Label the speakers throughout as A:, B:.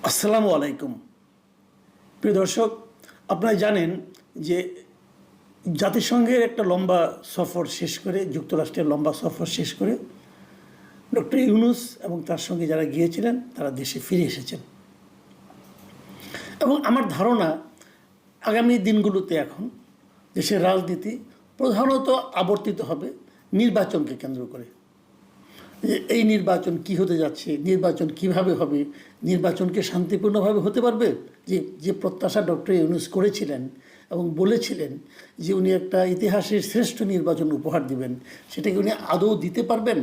A: আসসালামু আলাইকুম। প্রিয় দর্শক, আপনারা জানেন যে জাতিসংঘের একটা লম্বা সফর শেষ করে, যুক্তরাষ্ট্রের লম্বা সফর শেষ করে ডক্টর ইউনূস এবং তার সঙ্গে যারা গিয়েছিলেন তারা দেশে ফিরে এসেছেন। এবং আমার ধারণা আগামী দিনগুলোতে এখন দেশের রাজনীতি প্রধানত আবর্তিত হবে নির্বাচনকে কেন্দ্র করে। এই নির্বাচন কি হতে যাচ্ছে, নির্বাচন কিভাবে হবে, নির্বাচনকে শান্তিপূর্ণভাবে হতে পারবে। যে প্রত্যাশা ডক্টর ইউনূস করেছিলেন এবং বলেছিলেন যে উনি একটা ইতিহাসের শ্রেষ্ঠ নির্বাচন উপহার দিবেন, সেটাকে উনি আদৌ দিতে পারবেন?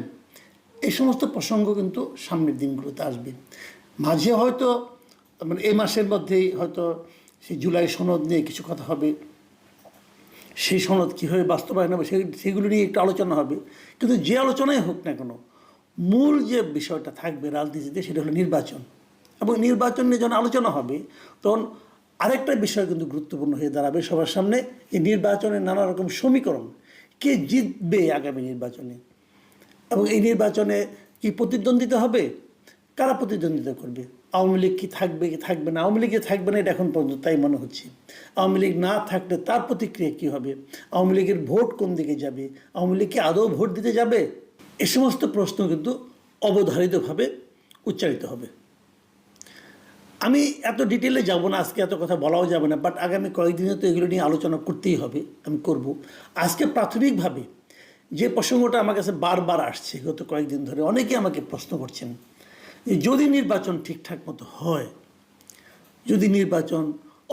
A: এই সমস্ত প্রসঙ্গ কিন্তু সামনের দিনগুলোতে আসবে। মাঝে হয়তো এই মাসের মধ্যেই হয়তো সেই জুলাই সনদ নিয়ে কিছু কথা হবে, সেই সনদ কীভাবে বাস্তবায়ন হবে সেগুলো নিয়ে একটু আলোচনা হবে। কিন্তু যে আলোচনাই হোক না কেন, মূল যে বিষয়টা থাকবে রাজনীতিতে সেটা হলো নির্বাচন। এবং নির্বাচন নিয়ে যখন আলোচনা হবে তখন আরেকটা বিষয় কিন্তু গুরুত্বপূর্ণ হয়ে দাঁড়াবে সবার সামনে, এই নির্বাচনের নানা রকম সমীকরণ। কে জিতবে আগামী নির্বাচনে, এবং এই নির্বাচনে কি প্রতিদ্বন্দ্বিতা হবে, কারা প্রতিদ্বন্দ্বিতা করবে, আওয়ামী লীগ কি থাকবে কি থাকবে না, আওয়ামী লীগে থাকবে না এটা এখন পর্যন্ত তাই মনে হচ্ছে। আওয়ামী লীগ না থাকলে তার প্রতিক্রিয়া কী হবে, আওয়ামী লীগের ভোট কোন দিকে যাবে, আওয়ামী লীগ কি আদৌ ভোট দিতে যাবে, এ সমস্ত প্রশ্ন কিন্তু অবধারিতভাবে উচ্চারিত হবে। আমি এত ডিটেলে যাব না, আজকে এত কথা বলাও যাবে না, বাট আগামী কয়েকদিনে তো এগুলো নিয়ে আলোচনা করতেই হবে, আমি করব। আজকে প্রাথমিকভাবে যে প্রসঙ্গটা আমার কাছে বারবার আসছে গত কয়েকদিন ধরে, অনেকে আমাকে প্রশ্ন করছেন যে যদি নির্বাচন ঠিকঠাক মতো হয়, যদি নির্বাচন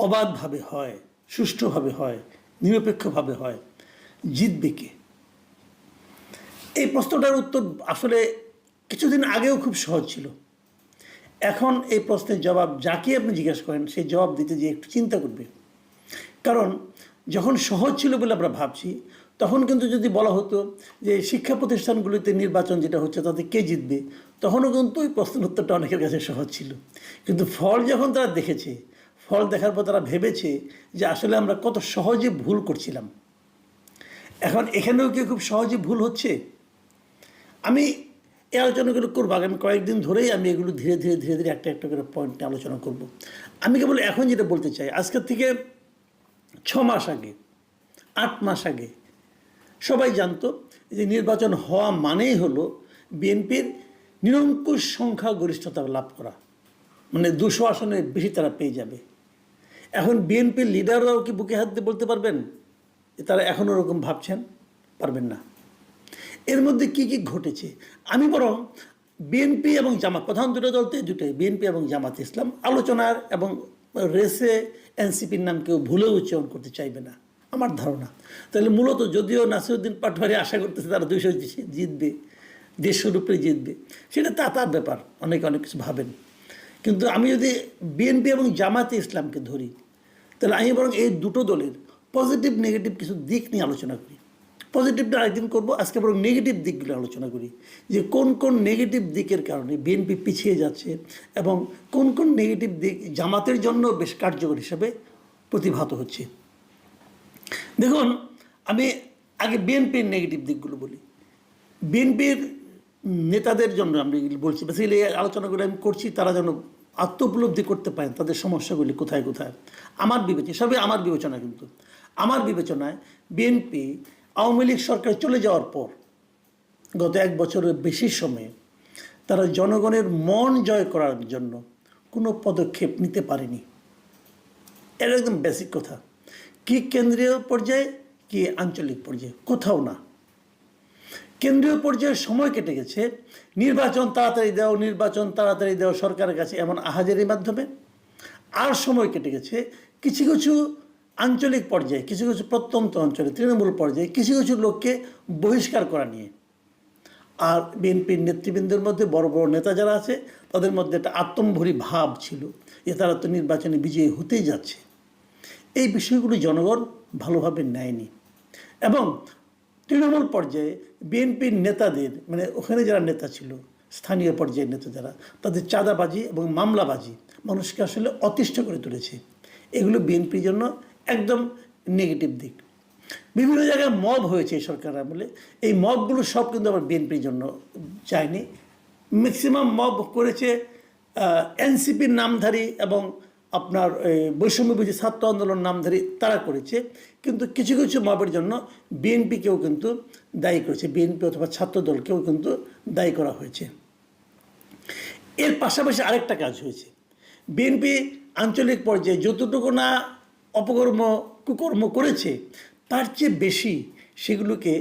A: অবাধভাবে হয়, সুষ্ঠুভাবে হয়, নিরপেক্ষভাবে হয়, জিতবে কে? এই প্রশ্নটার উত্তর আসলে কিছুদিন আগেও খুব সহজ ছিল। এখন এই প্রশ্নের জবাব যাকে আপনি জিজ্ঞেস করেন সেই জবাব দিতে গিয়ে একটু চিন্তা করবে। কারণ যখন সহজ ছিল বলে আমরা ভাবছি, তখন কিন্তু যদি বলা হতো যে শিক্ষা প্রতিষ্ঠানগুলিতে নির্বাচন যেটা হচ্ছে তাতে কে জিতবে, তখনও কিন্তু ওই প্রশ্নের উত্তরটা অনেকের কাছে সহজ ছিল। কিন্তু ফল যখন তারা দেখেছে, ফল দেখার পর তারা ভেবেছে যে আসলে আমরা কত সহজে ভুল করছিলাম। এখন এখানেও কি খুব সহজে ভুল হচ্ছে? আমি এই আলোচনাগুলো করবো আগামী কয়েকদিন ধরেই, আমি এগুলো ধীরে ধীরে ধীরে ধীরে একটা একটা করে পয়েন্ট নিয়ে আলোচনা করব। আমি কেবল এখন যেটা বলতে চাই, আজকের থেকে 6 মাস আগে, 8 মাস আগে সবাই জানতো যে নির্বাচন হওয়া মানেই হলো বিএনপির নিরঙ্কুশ সংখ্যাগরিষ্ঠতা লাভ করা, মানে 200 আসনের বেশি তারা পেয়ে যাবে। এখন বিএনপির লিডাররাও কি বুকে হাত দিয়ে বলতে পারবেন যে তারা এখন ওরকম ভাবছেন? পারবেন না। এর মধ্যে কি কি ঘটেছে, আমি বরং বিএনপি এবং জামাত, প্রধান দুটো দলতে দুটোই, বিএনপি এবং জামাত ইসলাম আলোচনার এবং রেসে এনসিপির নাম কেউ ভুলেও উচ্চারণ করতে চাইবে না আমার ধারণা। তাহলে মূলত যদিও নাসিরউদ্দিন পাটোয়ারি আশা করতেছে তারা 200 জিতবে, 150 উপরে জিতবে, সেটা তার ব্যাপার, অনেকে অনেক কিছু ভাবেন। কিন্তু আমি যদি বিএনপি এবং জামাতে ইসলামকে ধরি, তাহলে আমি বরং এই দুটো দলের পজিটিভ নেগেটিভ কিছু দিক নিয়ে আলোচনা করি। পজিটিভটা আরেকদিন করবো, আজকে বরং নেগেটিভ দিকগুলো আলোচনা করি, যে কোন কোন নেগেটিভ দিকের কারণে বিএনপি পিছিয়ে যাচ্ছে এবং কোন কোন নেগেটিভ দিক জামাতের জন্য বেশ কার্যকর হিসাবে প্রতিভাত হচ্ছে। দেখুন, আমি আগে বিএনপির নেগেটিভ দিকগুলো বলি। বিএনপির নেতাদের জন্য আমি বলছি, বেসিক্যালি এই আলোচনাগুলো আমি করছি তারা যেন আত্ম উপলব্ধি করতে পারেন তাদের সমস্যাগুলি কোথায় কোথায়। আমার বিবেচনা, সবই আমার বিবেচনা, কিন্তু আমার বিবেচনায় বিএনপি আওয়ামী লীগ সরকার চলে যাওয়ার পর গত 1 বছরের বেশি সময়ে তারা জনগণের মন জয় করার জন্য কোনো পদক্ষেপ নিতে পারেনি। এটা একদম বেসিক কথা। কি কেন্দ্রীয় পর্যায়ে কি আঞ্চলিক পর্যায়ে, কোথাও না। কেন্দ্রীয় পর্যায়ে সময় কেটে গেছে নির্বাচন তাড়াতাড়ি দাও, নির্বাচন তাড়াতাড়ি দাও সরকারের কাছে এমন আহাজারির মাধ্যমে। আর সময় কেটে গেছে কিছু কিছু আঞ্চলিক পর্যায়ে, কিছু কিছু প্রত্যন্ত অঞ্চলে তৃণমূল পর্যায়ে কিছু কিছু লোককে বহিষ্কার করা নিয়ে। আর বিএনপির নেতৃবৃন্দের মধ্যে বড় বড় নেতা যারা আছে তাদের মধ্যে একটা আত্মম্ভরী ভাব ছিল যে তারা তো নির্বাচনে বিজয়ী হতেই যাচ্ছে। এই বিষয়গুলো জনগণ ভালোভাবে নেয়নি। এবং তৃণমূল পর্যায়ে বিএনপির নেতাদের, মানে ওখানে যারা নেতা ছিল, স্থানীয় পর্যায়ের নেতা যারা, তাদের চাঁদাবাজি এবং মামলাবাজি মানুষকে আসলে অতিষ্ঠ করে তুলেছে। এগুলো বিএনপির জন্য একদম নেগেটিভ দিক। বিভিন্ন জায়গায় মব হয়েছে এই সরকার আমলে, এই মবগুলো সব কিন্তু আবার বিএনপির জন্য চায়নি। ম্যাক্সিমাম মব করেছে এনসিপির নামধারী এবং আপনার বৈষম্যবিরোধী ছাত্র আন্দোলন নামধারী তারা করেছে, কিন্তু কিছু কিছু মবের জন্য বিএনপিকেও কিন্তু দায়ী করেছে, বিএনপি অথবা ছাত্রদলকেও কিন্তু দায়ী করা হয়েছে। এর পাশাপাশি আরেকটা কাজ হয়েছে, বিএনপি আঞ্চলিক পর্যায়ে যতটুকু না অপকর্ম কুকর্ম করেছে তার চেয়ে বেশি সেগুলোকে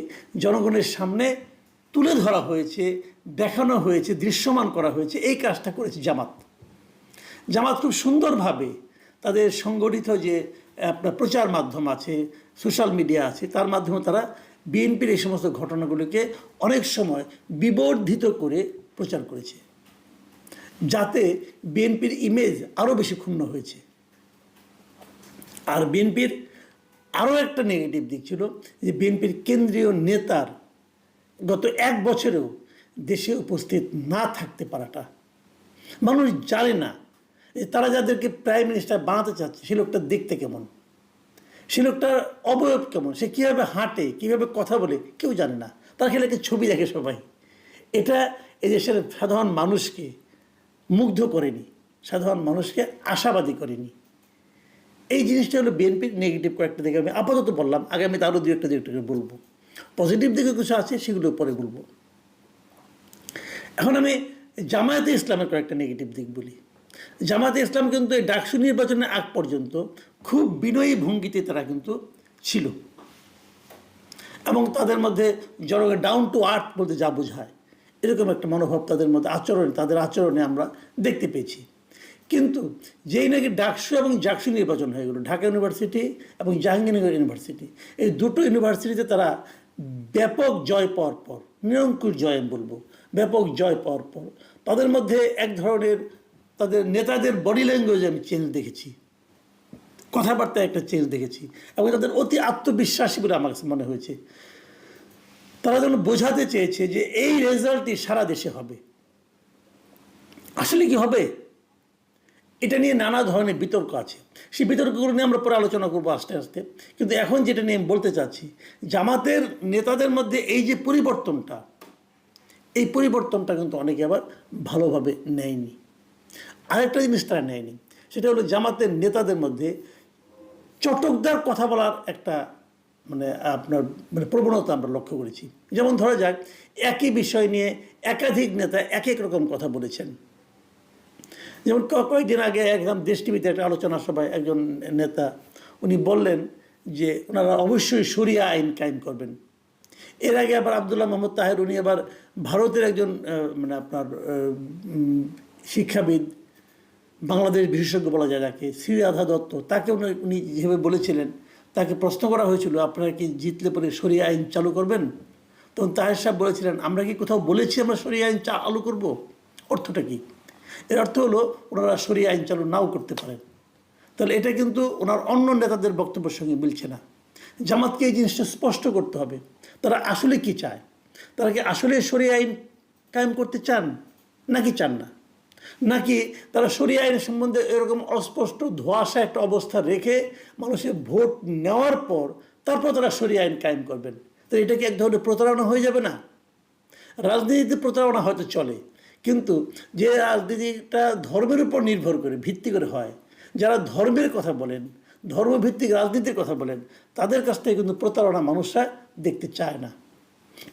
A: জনগণের সামনে তুলে ধরা হয়েছে, দেখানো হয়েছে, দৃশ্যমান করা হয়েছে। এই কাজটা করেছে জামাত। জামাত খুব সুন্দরভাবে তাদের সংগঠিত যে আপনার প্রচার মাধ্যম আছে, সোশ্যাল মিডিয়া আছে, তার মাধ্যমে তারা বিএনপির এই সমস্ত ঘটনাগুলোকে অনেক সময় বিবর্ধিত করে প্রচার করেছে, যাতে বিএনপির ইমেজ আরও বেশি ক্ষুণ্ণ হয়েছে। আর বিএনপির আরও একটা নেগেটিভ দিক ছিল যে বিএনপির কেন্দ্রীয় নেতার গত 1 বছরেও দেশে উপস্থিত না থাকতে পারাটা। মানুষ জানে না যে তারা যাদেরকে প্রাইম মিনিস্টার বানাতে চাচ্ছে সে লোকটা দেখতে কেমন, সে লোকটার অবয়ব কেমন, সে কীভাবে হাঁটে, কীভাবে কথা বলে, কেউ জানে না। তারা খেলে একটা ছবি দেখে সবাই। এটা এদেশের সাধারণ মানুষকে মুগ্ধ করেনি, সাধারণ মানুষকে আশাবাদী করেনি। এই জিনিসটা হলো বিএনপির নেগেটিভ কয়েকটা দিকে আমি আপাতত বললাম, আগামীতে আরও 2-1টা করে বলবো। পজিটিভ দিকে কিছু আছে সেগুলো পরে বলবো। এখন আমি জামায়াতে ইসলামের কয়েকটা নেগেটিভ দিক বলি। জামায়াতে ইসলাম কিন্তু এই ডাকসু নির্বাচনের আগ পর্যন্ত খুব বিনয়ী ভঙ্গিতে তারা কিন্তু ছিল, এবং তাদের মধ্যে জনগণ ডাউন টু আর্থ বলতে যা বোঝায় এরকম একটা মনোভাব তাদের মধ্যে তাদের আচরণে আমরা দেখতে পেয়েছি। কিন্তু যেই নাকি ডাকসু এবং জাকসু নির্বাচন হয়ে গেল, ঢাকা ইউনিভার্সিটি এবং জাহাঙ্গীরনগর ইউনিভার্সিটি, এই দুটো ইউনিভার্সিটিতে তারা ব্যাপক জয় পাওয়ার পর, নিরঙ্কুশ জয় আমি বলবো, ব্যাপক জয় পাওয়ার পর তাদের মধ্যে এক ধরনের তাদের নেতাদের বডি ল্যাঙ্গুয়েজে আমি চেঞ্জ দেখেছি, কথাবার্তায় একটা চেঞ্জ দেখেছি, এবং তাদের অতি আত্মবিশ্বাসী বলে আমার কাছে মনে হয়েছে। তারা যেন বোঝাতে চেয়েছে যে এই রেজাল্টই সারা দেশে হবে। আসলে কি হবে এটা নিয়ে নানা ধরনের বিতর্ক আছে, সেই বিতর্কগুলো নিয়ে আমরা পরে আলোচনা করবো আস্তে আস্তে। কিন্তু এখন যেটা নিয়ে আমি বলতে চাচ্ছি, জামাতের নেতাদের মধ্যে এই যে পরিবর্তনটা, এই পরিবর্তনটা কিন্তু অনেকে আবার ভালোভাবে নেয়নি। আরেকটা জিনিস তারা নেয়নি, সেটা হলো জামাতের নেতাদের মধ্যে চটকদার কথা বলার একটা আপনার প্রবণতা আমরা লক্ষ্য করেছি। যেমন ধরা যাক, একই বিষয় নিয়ে একাধিক নেতা এক এক রকম কথা বলেছেন। যেমন কয়েকদিন আগে একদম দেশ টিভিতে একটা আলোচনা সভায় একজন নেতা উনি বললেন যে ওনারা অবশ্যই শরিয়া আইন কায়েম করবেন। এর আগে আবার আবদুল্লাহ মোহাম্মদ তাহের, উনি আবার ভারতের একজন আপনার শিক্ষাবিদ, বাংলাদেশ বিশেষজ্ঞ বলা যায় যাকে, শ্রীরাধা দত্ত, তাকে উনি যেভাবে বলেছিলেন, তাকে প্রশ্ন করা হয়েছিল আপনারা কি জিতলে পরে শরিয়া আইন চালু করবেন? তখন তাহের সাহেব বলেছিলেন আমরা কি কোথাও বলেছি আমরা শরিয়া আইন চালু করব? অর্থটা কি? এর অর্থ হলো ওনারা শরিয়া আইন চালু নাও করতে পারেন। তাহলে এটা কিন্তু ওনার অন্য নেতাদের বক্তব্যের সঙ্গে মিলছে না। জামাতকে এই জিনিসটা স্পষ্ট করতে হবে, তারা আসলে কি চায়। তারা কি আসলে শরিয়া আইন কায়েম করতে চান নাকি চান না, নাকি তারা শরিয়া আইন সম্বন্ধে এরকম অস্পষ্ট ধোঁয়াশা একটা অবস্থা রেখে মানুষের ভোট নেওয়ার পর তারপর তারা শরিয়া আইন কায়েম করবেন। তো এটা কি এক ধরনের প্রতারণা হয়ে যাবে না? রাজনীতিতে প্রতারণা হয়তো চলে, কিন্তু যে রাজনীতিটা ধর্মের উপর নির্ভর করে, ভিত্তি করে হয়, যারা ধর্মের কথা বলেন, ধর্মভিত্তিক রাজনীতির কথা বলেন, তাদের কাছ থেকে কিন্তু প্রতারণা মানুষরা দেখতে চায় না।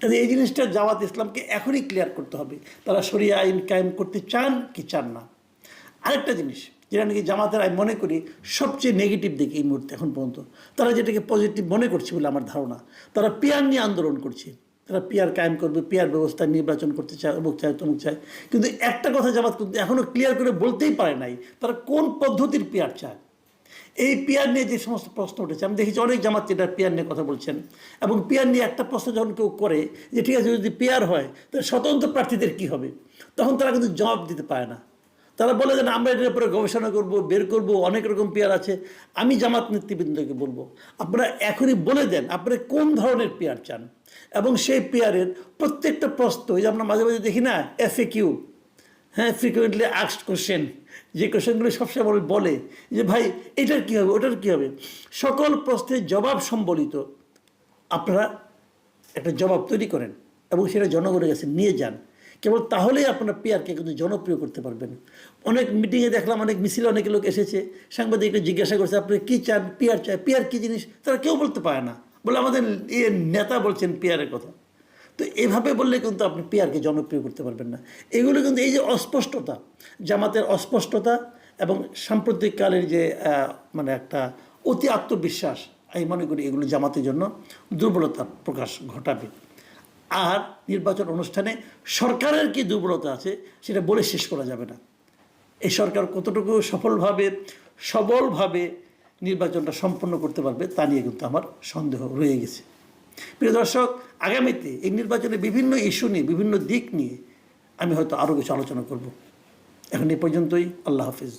A: কাজে এই জিনিসটা জামাত ইসলামকে এখনই ক্লিয়ার করতে হবে, তারা শরিয়া আইন কায়েম করতে চান কি চান না। আরেকটা জিনিস যেটা নাকি জামাতের আমি মনে করি সবচেয়ে নেগেটিভ দিক এই মুহূর্তে এখন পর্যন্ত, তারা যেটাকে পজিটিভ মনে করছে বলে আমার ধারণা, তারা পিয়ার নিয়ে আন্দোলন করছে। তারা পিয়ার কায়েম করবে, পিয়ার ব্যবস্থা নির্বাচন করতে চায়, অমুক চায় তমুক চায়। কিন্তু একটা কথা জামাত কিন্তু এখনও ক্লিয়ার করে বলতেই পারে নাই, তারা কোন পদ্ধতির পিয়ার চায়। এই পিয়ার নিয়ে যে সমস্ত প্রশ্ন উঠেছে, আমি দেখেছি অনেক জামাত যেটা পিয়ার নিয়ে কথা বলছেন, এবং পিয়ার নিয়ে একটা প্রশ্ন যখন কেউ করে যে ঠিক আছে যদি পিয়ার হয় তাহলে স্বতন্ত্র প্রার্থীদের কী হবে, তখন তারা কিন্তু জবাব দিতে পারে না। তারা বলে যে আমরা এটার উপরে গবেষণা করব, বের করব, অনেক রকম পিয়ার আছে। আমি জামাত নেতৃবৃন্দকে বলবো আপনারা এখনই বলে দেন আপনারা কোন ধরনের পিয়ার চান, এবং সেই পিয়ারের প্রত্যেকটা প্রশ্ন, এই যে আমরা মাঝে মাঝে দেখি না FAQ, হ্যাঁ, ফ্রিকুয়েন্টলি আস্কড কোশ্চেন, যে কোশ্চেনগুলো সবসময় বলে যে ভাই এটার কী হবে, ওটার কী হবে, সকল প্রশ্নের জবাব সম্বলিত আপনারা একটা জবাব তৈরি করেন এবং সেটা জনগণের কাছে নিয়ে যান। কেবল তাহলেই আপনারা পিআরকে কিন্তু জনপ্রিয় করতে পারবেন। অনেক মিটিংয়ে দেখলাম, অনেক মিছিলে অনেক লোক এসেছে, সাংবাদিকরা জিজ্ঞাসা করছে আপনি কী চান, পিআর চায়, পিআর কী জিনিস, তারা কেউ বলতে পারে না, বলে আমাদের নেতা বলছেন পিআরের কথা। তো এভাবে বললে কিন্তু আপনি পিআরকে জনপ্রিয় করতে পারবেন না। এগুলো কিন্তু এই যে অস্পষ্টতা, জামাতের অস্পষ্টতা এবং সাম্প্রতিককালের যে মানে একটা অতি আত্মবিশ্বাস, আমি মনে করি এগুলো জামাতের জন্য দুর্বলতার প্রকাশ ঘটাবে। আর নির্বাচন অনুষ্ঠানে সরকারের কি দুর্বলতা আছে সেটা বলে শেষ করা যাবে না। এই সরকার কতটুকু সবলভাবে নির্বাচনটা সম্পন্ন করতে পারবে তা নিয়ে কিন্তু আমার সন্দেহ রয়ে গেছে। প্রিয় দর্শক, আগামীতে এই নির্বাচনে বিভিন্ন ইস্যু নিয়ে, বিভিন্ন দিক নিয়ে আমি হয়তো আরও কিছু আলোচনা করব। এখন এই পর্যন্তই। আল্লাহ হাফিজ।